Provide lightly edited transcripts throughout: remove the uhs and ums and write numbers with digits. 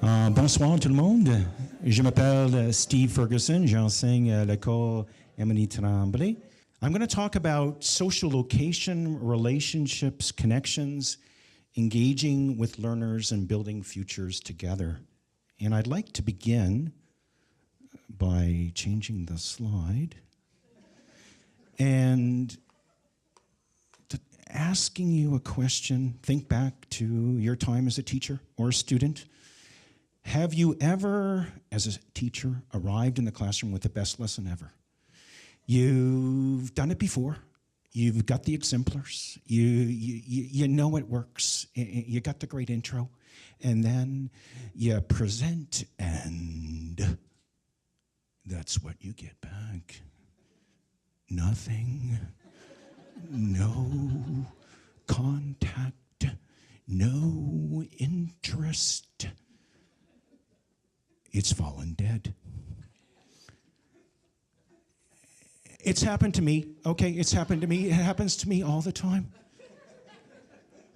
Bonsoir tout le monde. Je m'appelle Steve Fergusson. J'enseigne à l'école Epiphany Tremblay. I'm going to talk about social location, relationships, connections, engaging with learners and building futures together. And I'd like to begin by changing the slide and asking you a question. Think back to your time as a teacher or a student. Have you ever, as a teacher, arrived in the classroom with the best lesson ever? You've done it before. You've got the exemplars. You know it works. You got the great intro. And then you present, and that's what you get back. Nothing. No contact. No interest. It's fallen dead. It's happened to me, okay? It's happened to me. It happens to me all the time.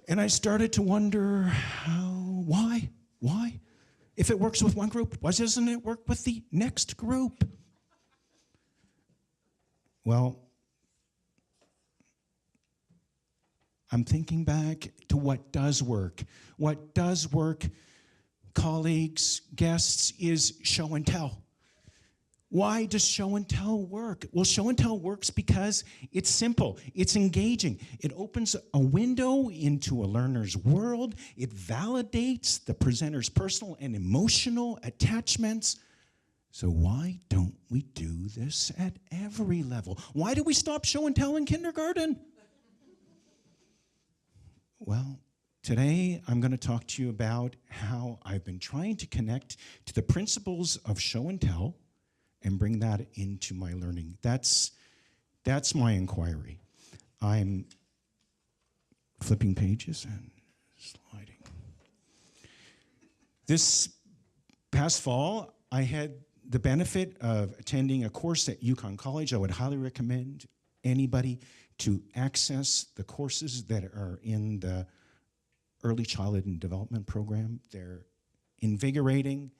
And I started to wonder why? If it works with one group, why doesn't it work with the next group? Well, I'm thinking back to what does work. What does work, colleagues, guests, is show and tell. Why does show and tell work? Well, show and tell works because it's simple, it's engaging. It opens a window into a learner's world. It validates the presenter's personal and emotional attachments. So why don't we do this at every level? Why do we stop show and tell in kindergarten? Well, today I'm going to talk to you about how I've been trying to connect to the principles of show and tell and bring that into my learning. That's my inquiry. I'm flipping pages and sliding. This past fall, I had the benefit of attending a course at Yukon College. I would highly recommend anybody to access the courses that are in the Early Childhood and Development program. They're invigorating.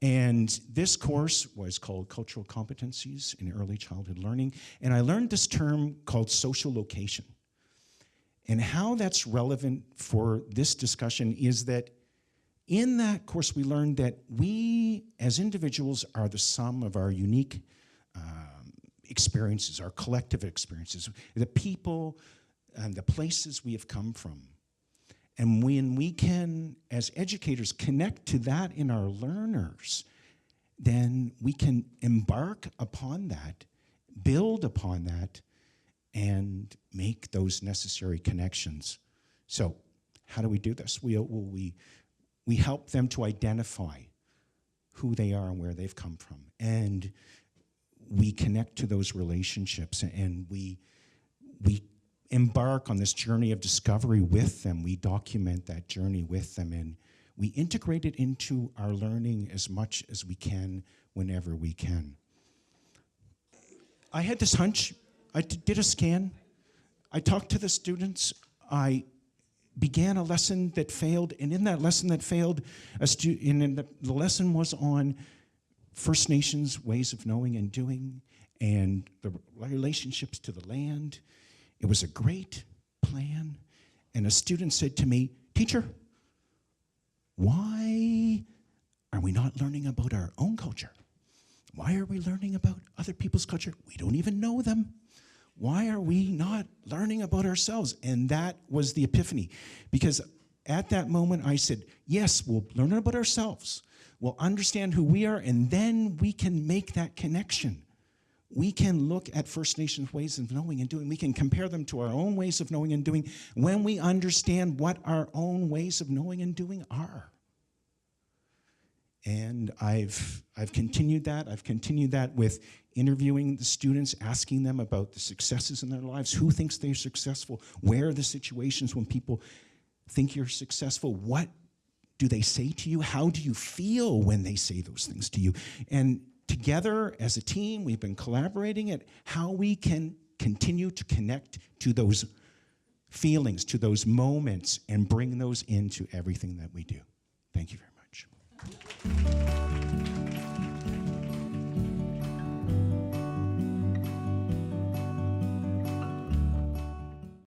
And this course was called Cultural Competencies in Early Childhood Learning. And I learned this term called social location. And how that's relevant for this discussion is that in that course we learned that we as individuals are the sum of our unique experiences, our collective experiences, the people and the places we have come from. And when we can, as educators, connect to that in our learners, then we can embark upon that, build upon that, and make those necessary connections. So how do we do this? We help them to identify who they are and where they've come from. And we connect to those relationships, and we embark on this journey of discovery with them. We document that journey with them, and we integrate it into our learning as much as we can whenever we can. I had this hunch. I did a scan. I talked to the students. I began a lesson that failed, and in that lesson that failed, the lesson was on First Nations ways of knowing and doing and the relationships to the land. It was a great plan, and a student said to me, "Teacher, why are we not learning about our own culture? Why are we learning about other people's culture? We don't even know them. Why are we not learning about ourselves?" And that was the epiphany, because at that moment I said, yes, we'll learn about ourselves. We'll understand who we are, and then we can make that connection. We can look at First Nations ways of knowing and doing. We can compare them to our own ways of knowing and doing when we understand what our own ways of knowing and doing are. And I've continued that. I've continued that with interviewing the students, asking them about the successes in their lives. Who thinks they're successful? Where are the situations when people think you're successful? What do they say to you? How do you feel when they say those things to you? And together as a team, we've been collaborating at how we can continue to connect to those feelings, to those moments, and bring those into everything that we do. Thank you very much.